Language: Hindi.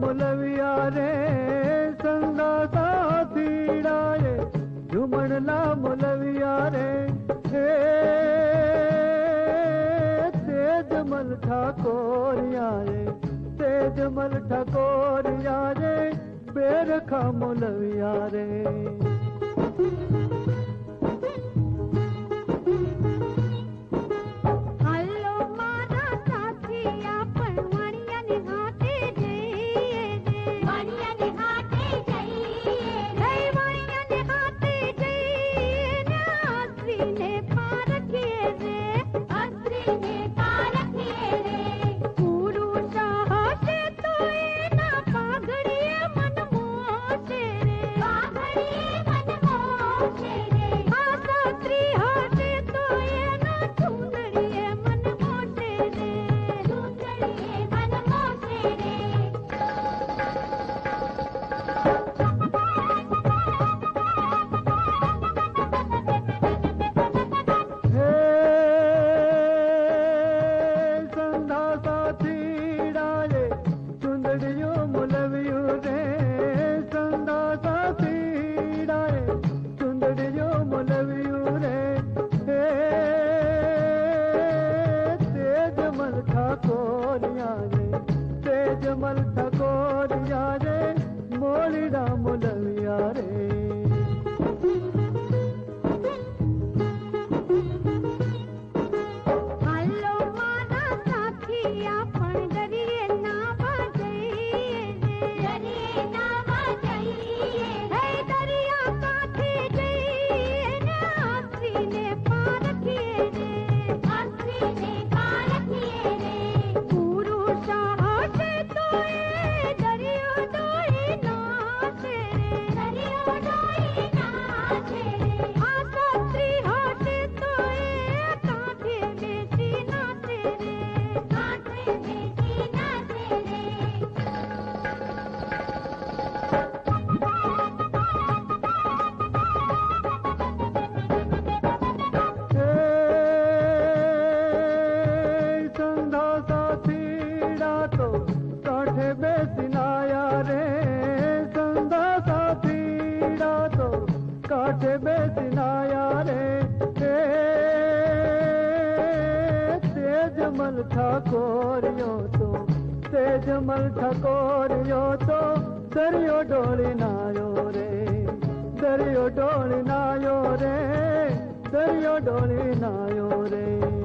मुलविया रे संगा साथीड़ा ये झुमणला मुलविया रे तेजमल ठाकोरिया रे तेजमल ठाकोरिया रे बेरखा मुलविया रे तेजमल ठाकोरिया रे मोलिड़ा मुलविया रे बेसिनाया रे संदा साथीड़ा तो काठे बेसिनाया रे तेजमल ठाकोरियो तो तेजमल ठाकोरियो तो दरियो डोली नायो रे दरियो डोली नायो रे दरियो डोली नायो रे